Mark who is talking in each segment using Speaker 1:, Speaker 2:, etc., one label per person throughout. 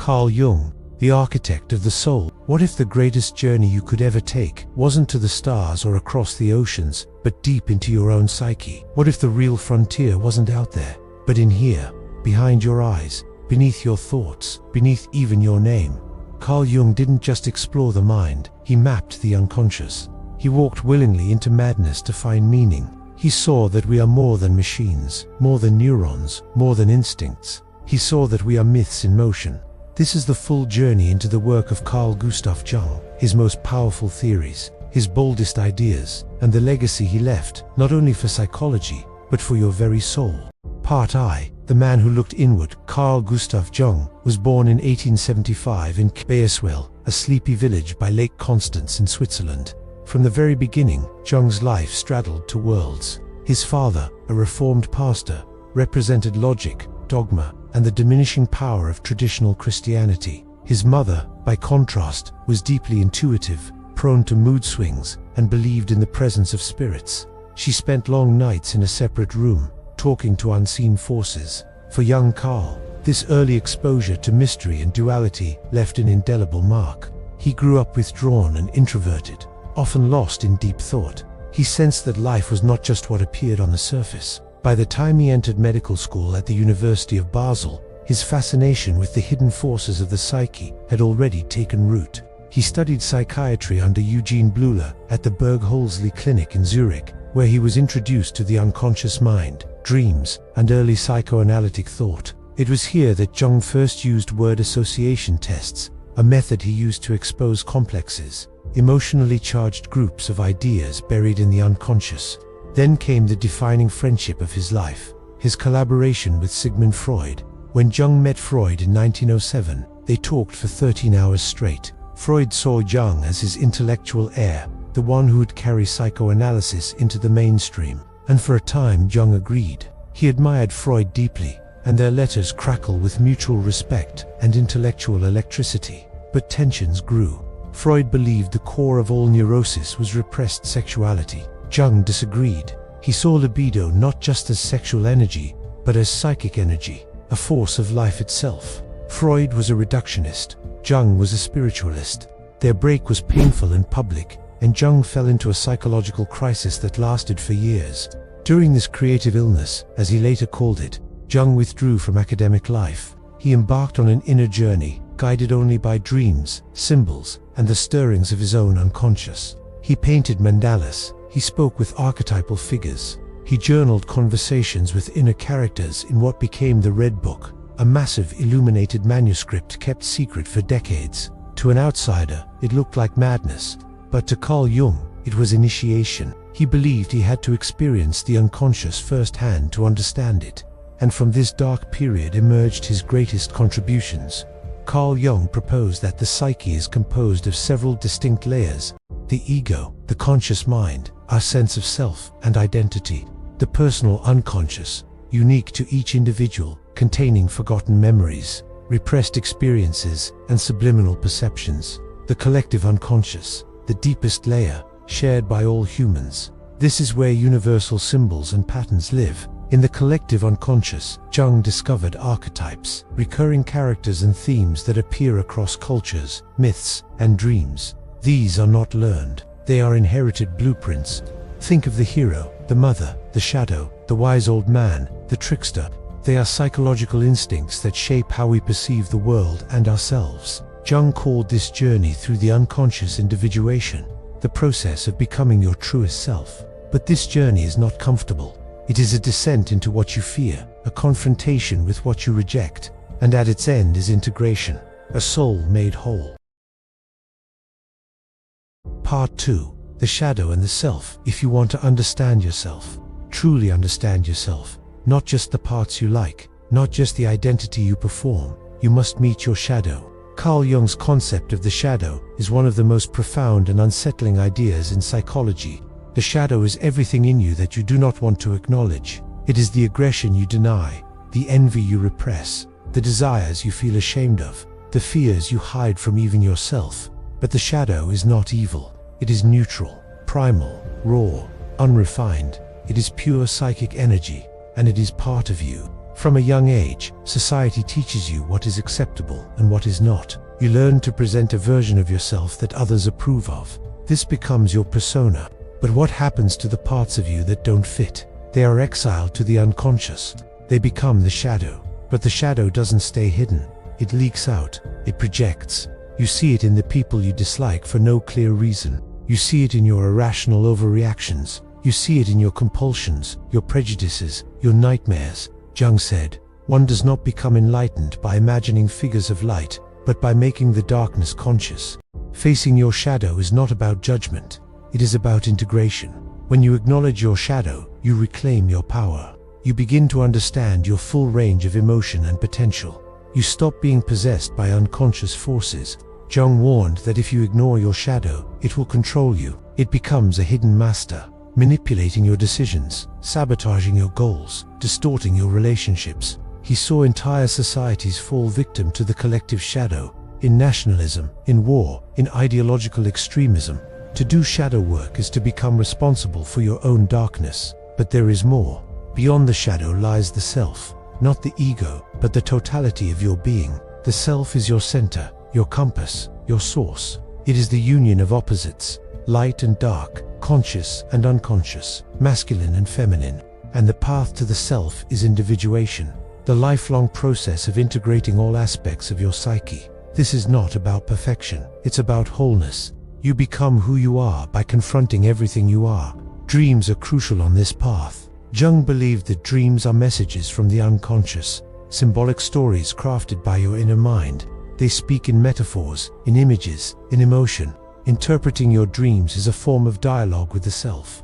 Speaker 1: Carl Jung, the architect of the soul. What if the greatest journey you could ever take wasn't to the stars or across the oceans, but deep into your own psyche? What if the real frontier wasn't out there, but in here, behind your eyes, beneath your thoughts, beneath even your name? Carl Jung didn't just explore the mind, he mapped the unconscious. He walked willingly into madness to find meaning. He saw that we are more than machines, more than neurons, more than instincts. He saw that we are myths in motion. This is the full journey into the work of Carl Gustav Jung, his most powerful theories, his boldest ideas, and the legacy he left, not only for psychology, but for your very soul. Part I, the man who looked inward. Carl Gustav Jung was born in 1875 in Bayerswell, a sleepy village by Lake Constance in Switzerland. From the very beginning, Jung's life straddled two worlds. His father, a reformed pastor, represented logic, dogma, and the diminishing power of traditional Christianity. His mother, by contrast, was deeply intuitive, prone to mood swings, and believed in the presence of spirits. She spent long nights in a separate room, talking to unseen forces. For young Carl, this early exposure to mystery and duality left an indelible mark. He grew up withdrawn and introverted, often lost in deep thought. He sensed that life was not just what appeared on the surface. By the time he entered medical school at the University of Basel, his fascination with the hidden forces of the psyche had already taken root. He studied psychiatry under Eugene Bleuler at the Berg-Holzli Clinic in Zurich, where he was introduced to the unconscious mind, dreams, and early psychoanalytic thought. It was here that Jung first used word association tests, a method he used to expose complexes, emotionally charged groups of ideas buried in the unconscious. Then came the defining friendship of his life, his collaboration with Sigmund Freud. When Jung met Freud in 1907, they talked for 13 hours straight. Freud saw Jung as his intellectual heir, the one who would carry psychoanalysis into the mainstream. And for a time Jung agreed. He admired Freud deeply, and their letters crackle with mutual respect and intellectual electricity. But tensions grew. Freud believed the core of all neurosis was repressed sexuality. Jung disagreed. He saw libido not just as sexual energy, but as psychic energy, a force of life itself. Freud was a reductionist. Jung was a spiritualist. Their break was painful and public, and Jung fell into a psychological crisis that lasted for years. During this creative illness, as he later called it, Jung withdrew from academic life. He embarked on an inner journey, guided only by dreams, symbols, and the stirrings of his own unconscious. He painted mandalas. He spoke with archetypal figures. He journaled conversations with inner characters in what became the Red Book, a massive illuminated manuscript kept secret for decades. To an outsider, it looked like madness, but to Carl Jung, it was initiation. He believed he had to experience the unconscious firsthand to understand it. And from this dark period emerged his greatest contributions. Carl Jung proposed that the psyche is composed of several distinct layers: the ego, the conscious mind, our sense of self and identity; the personal unconscious, unique to each individual, containing forgotten memories, repressed experiences, and subliminal perceptions; the collective unconscious, the deepest layer, shared by all humans. This is where universal symbols and patterns live. In the collective unconscious, Jung discovered archetypes, recurring characters and themes that appear across cultures, myths, and dreams. These are not learned. They are inherited blueprints. Think of the hero, the mother, the shadow, the wise old man, the trickster. They are psychological instincts that shape how we perceive the world and ourselves. Jung called this journey through the unconscious individuation, the process of becoming your truest self. But this journey is not comfortable. It is a descent into what you fear, a confrontation with what you reject, and at its end is integration, a soul made whole. Part 2. The shadow and the self. If you want to understand yourself, truly understand yourself, not just the parts you like, not just the identity you perform, you must meet your shadow. Carl Jung's concept of the shadow is one of the most profound and unsettling ideas in psychology. The shadow is everything in you that you do not want to acknowledge. It is the aggression you deny, the envy you repress, the desires you feel ashamed of, the fears you hide from even yourself. But the shadow is not evil. It is neutral, primal, raw, unrefined. It is pure psychic energy, and it is part of you. From a young age, society teaches you what is acceptable and what is not. You learn to present a version of yourself that others approve of. This becomes your persona. But what happens to the parts of you that don't fit? They are exiled to the unconscious. They become the shadow. But the shadow doesn't stay hidden. It leaks out. It projects. You see it in the people you dislike for no clear reason. You see it in your irrational overreactions. You see it in your compulsions, your prejudices, your nightmares. Jung said, "One does not become enlightened by imagining figures of light, but by making the darkness conscious." Facing your shadow is not about judgment. It is about integration. When you acknowledge your shadow, you reclaim your power. You begin to understand your full range of emotion and potential. You stop being possessed by unconscious forces. Jung warned that if you ignore your shadow, it will control you. It becomes a hidden master, manipulating your decisions, sabotaging your goals, distorting your relationships. He saw entire societies fall victim to the collective shadow, in nationalism, in war, in ideological extremism. To do shadow work is to become responsible for your own darkness. But there is more. Beyond the shadow lies the self, not the ego, but the totality of your being. The self is your center, your compass, your source. It is the union of opposites, light and dark, conscious and unconscious, masculine and feminine. And the path to the self is individuation, the lifelong process of integrating all aspects of your psyche. This is not about perfection, it's about wholeness. You become who you are by confronting everything you are. Dreams are crucial on this path. Jung believed that dreams are messages from the unconscious, symbolic stories crafted by your inner mind. They speak in metaphors, in images, in emotion. Interpreting your dreams is a form of dialogue with the self.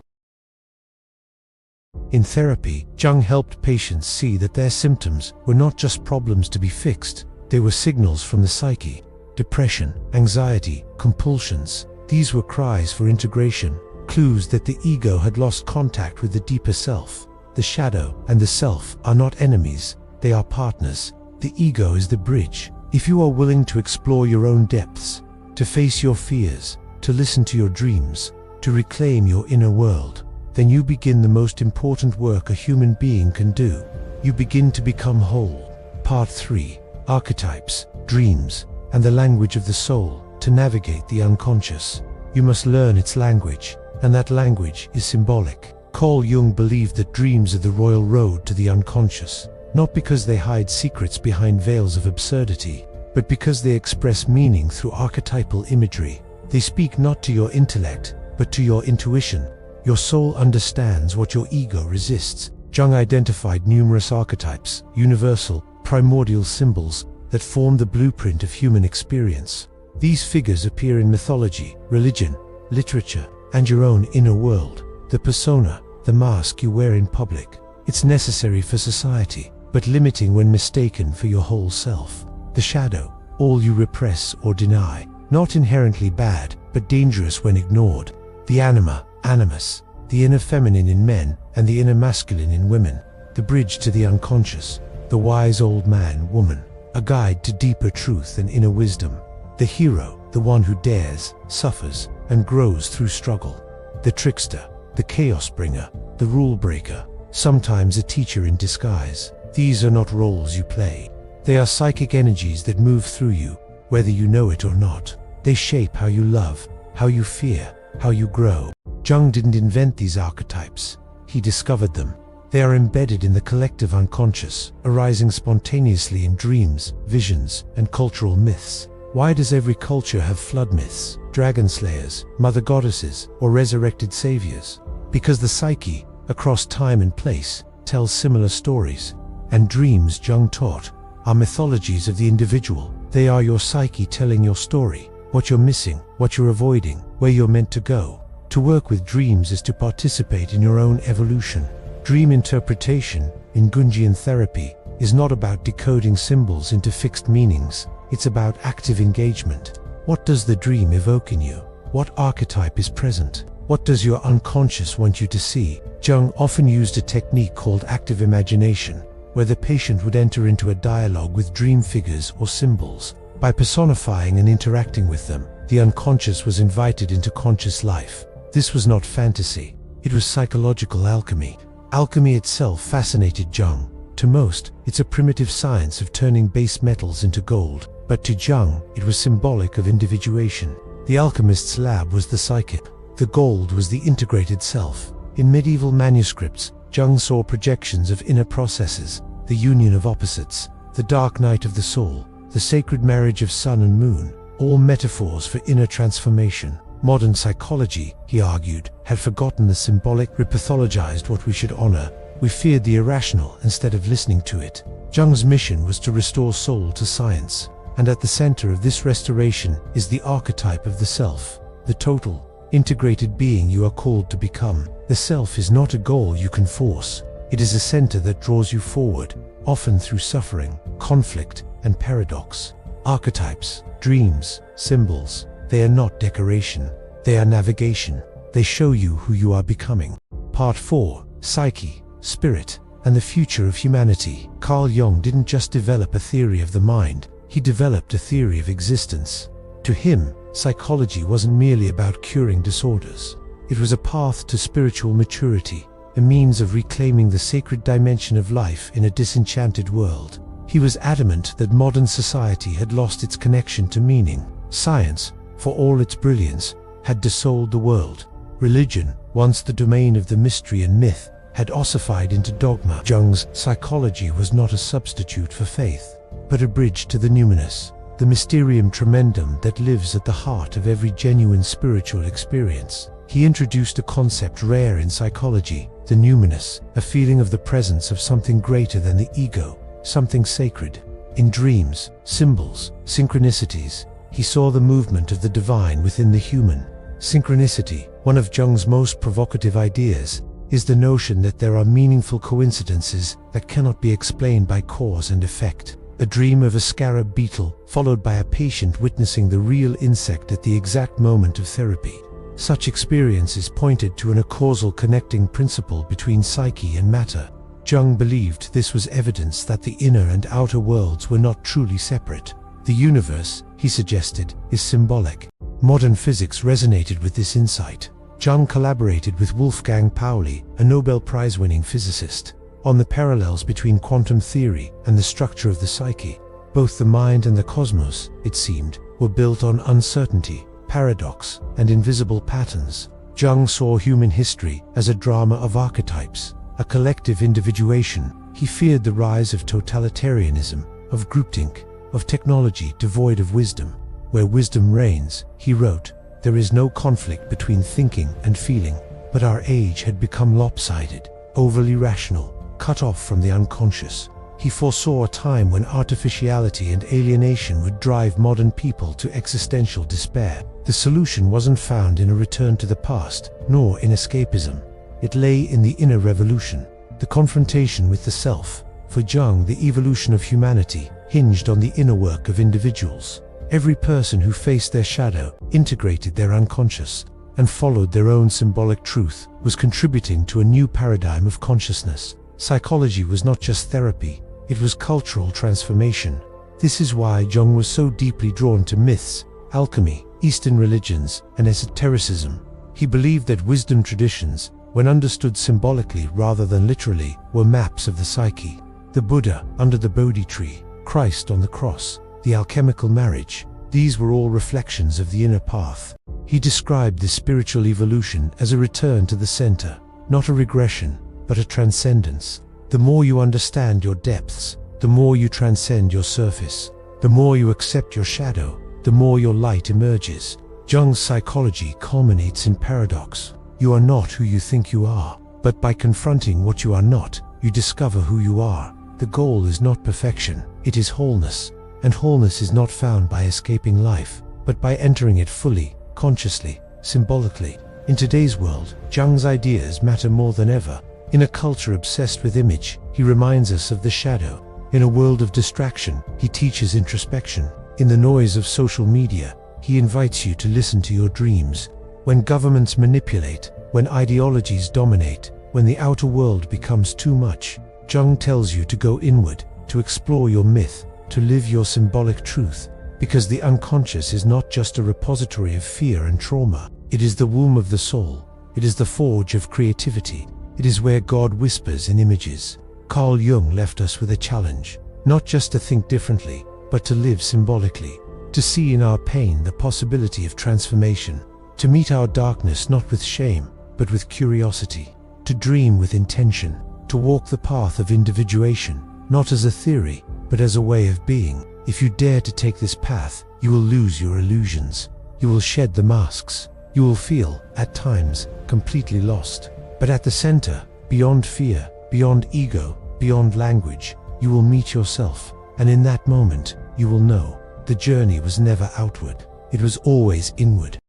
Speaker 1: In therapy, Jung helped patients see that their symptoms were not just problems to be fixed, they were signals from the psyche. Depression, anxiety, compulsions. These were cries for integration, clues that the ego had lost contact with the deeper self. The shadow and the self are not enemies, they are partners. The ego is the bridge. If you are willing to explore your own depths, to face your fears, to listen to your dreams, to reclaim your inner world, then you begin the most important work a human being can do. You begin to become whole. Part 3. Archetypes, Dreams, and the Language of the Soul. To navigate the unconscious, you must learn its language, and that language is symbolic. Carl Jung believed that dreams are the royal road to the unconscious, not because they hide secrets behind veils of absurdity, but because they express meaning through archetypal imagery. They speak not to your intellect, but to your intuition. Your soul understands what your ego resists. Jung identified numerous archetypes, universal, primordial symbols that form the blueprint of human experience. These figures appear in mythology, religion, literature, and your own inner world. The persona, the mask you wear in public. It's necessary for society, but limiting when mistaken for your whole self. The shadow, all you repress or deny. Not inherently bad, but dangerous when ignored. The anima, animus, the inner feminine in men and the inner masculine in women. The bridge to the unconscious. The wise old man, woman. A guide to deeper truth and inner wisdom. The hero, the one who dares, suffers, and grows through struggle. The trickster, the chaos bringer, the rule breaker, sometimes a teacher in disguise. These are not roles you play. They are psychic energies that move through you, whether you know it or not. They shape how you love, how you fear, how you grow. Jung didn't invent these archetypes. He discovered them. They are embedded in the collective unconscious, arising spontaneously in dreams, visions, and cultural myths. Why does every culture have flood myths, dragon slayers, mother goddesses, or resurrected saviors? Because the psyche, across time and place, tells similar stories. And dreams, Jung taught, are mythologies of the individual. They are your psyche telling your story, what you're missing, what you're avoiding, where you're meant to go. To work with dreams is to participate in your own evolution. Dream interpretation, in Jungian therapy, is not about decoding symbols into fixed meanings. It's about active engagement. What does the dream evoke in you? What archetype is present? What does your unconscious want you to see? Jung often used a technique called active imagination, where the patient would enter into a dialogue with dream figures or symbols. By personifying and interacting with them, the unconscious was invited into conscious life. This was not fantasy. It was psychological alchemy. Alchemy itself fascinated Jung. To most, it's a primitive science of turning base metals into gold, but to Jung, it was symbolic of individuation. The alchemist's lab was the psyche. The gold was the integrated self. In medieval manuscripts, Jung saw projections of inner processes, the union of opposites, the dark night of the soul, the sacred marriage of sun and moon, all metaphors for inner transformation. Modern psychology, he argued, had forgotten the symbolic, repathologized what we should honor. We feared the irrational instead of listening to it. Jung's mission was to restore soul to science, and at the center of this restoration is the archetype of the self, the total, integrated being you are called to become. The self is not a goal you can force. It is a center that draws you forward, often through suffering, conflict, and paradox. Archetypes, dreams, symbols, they are not decoration. They are navigation. They show you who you are becoming. Part 4. Psyche, Spirit, and the Future of Humanity. Carl Jung didn't just develop a theory of the mind, he developed a theory of existence. To him, psychology wasn't merely about curing disorders. It was a path to spiritual maturity, a means of reclaiming the sacred dimension of life in a disenchanted world. He was adamant that modern society had lost its connection to meaning. Science, for all its brilliance, had desouled the world. Religion, once the domain of the mystery and myth, had ossified into dogma. Jung's psychology was not a substitute for faith, but a bridge to the numinous, the mysterium tremendum that lives at the heart of every genuine spiritual experience. He introduced a concept rare in psychology, the numinous, a feeling of the presence of something greater than the ego, something sacred. In dreams, symbols, synchronicities, he saw the movement of the divine within the human. Synchronicity, one of Jung's most provocative ideas, is the notion that there are meaningful coincidences that cannot be explained by cause and effect. A dream of a scarab beetle, followed by a patient witnessing the real insect at the exact moment of therapy. Such experiences pointed to a causal connecting principle between psyche and matter. Jung believed this was evidence that the inner and outer worlds were not truly separate. The universe, he suggested, is symbolic. Modern physics resonated with this insight. Jung collaborated with Wolfgang Pauli, a Nobel Prize-winning physicist, on the parallels between quantum theory and the structure of the psyche. Both the mind and the cosmos, it seemed, were built on uncertainty, paradox, and invisible patterns. Jung saw human history as a drama of archetypes, a collective individuation. He feared the rise of totalitarianism, of groupthink, of technology devoid of wisdom. Where wisdom reigns, he wrote, there is no conflict between thinking and feeling. But our age had become lopsided, overly rational, cut off from the unconscious. He foresaw a time when artificiality and alienation would drive modern people to existential despair. The solution wasn't found in a return to the past, nor in escapism. It lay in the inner revolution, the confrontation with the self. For Jung, the evolution of humanity hinged on the inner work of individuals. Every person who faced their shadow, integrated their unconscious, and followed their own symbolic truth was contributing to a new paradigm of consciousness. Psychology was not just therapy, it was cultural transformation. This is why Jung was so deeply drawn to myths, alchemy, Eastern religions, and esotericism. He believed that wisdom traditions, when understood symbolically rather than literally, were maps of the psyche. The Buddha under the Bodhi tree, Christ on the cross, the alchemical marriage, these were all reflections of the inner path. He described this spiritual evolution as a return to the center, not a regression, but a transcendence. The more you understand your depths, the more you transcend your surface. The more you accept your shadow, the more your light emerges. Jung's psychology culminates in paradox. You are not who you think you are, but by confronting what you are not, you discover who you are. The goal is not perfection, it is wholeness. And wholeness is not found by escaping life, but by entering it fully, consciously, symbolically. In today's world, Jung's ideas matter more than ever. In a culture obsessed with image, he reminds us of the shadow. In a world of distraction, he teaches introspection. In the noise of social media, he invites you to listen to your dreams. When governments manipulate, when ideologies dominate, when the outer world becomes too much, Jung tells you to go inward, to explore your myth, to live your symbolic truth, because the unconscious is not just a repository of fear and trauma. It is the womb of the soul. It is the forge of creativity. It is where God whispers in images. Carl Jung left us with a challenge, not just to think differently, but to live symbolically, to see in our pain the possibility of transformation, to meet our darkness not with shame, but with curiosity, to dream with intention, to walk the path of individuation, not as a theory, but as a way of being. If you dare to take this path, you will lose your illusions. You will shed the masks. You will feel, at times, completely lost. But at the center, beyond fear, beyond ego, beyond language, you will meet yourself. And in that moment, you will know the journey was never outward. It was always inward.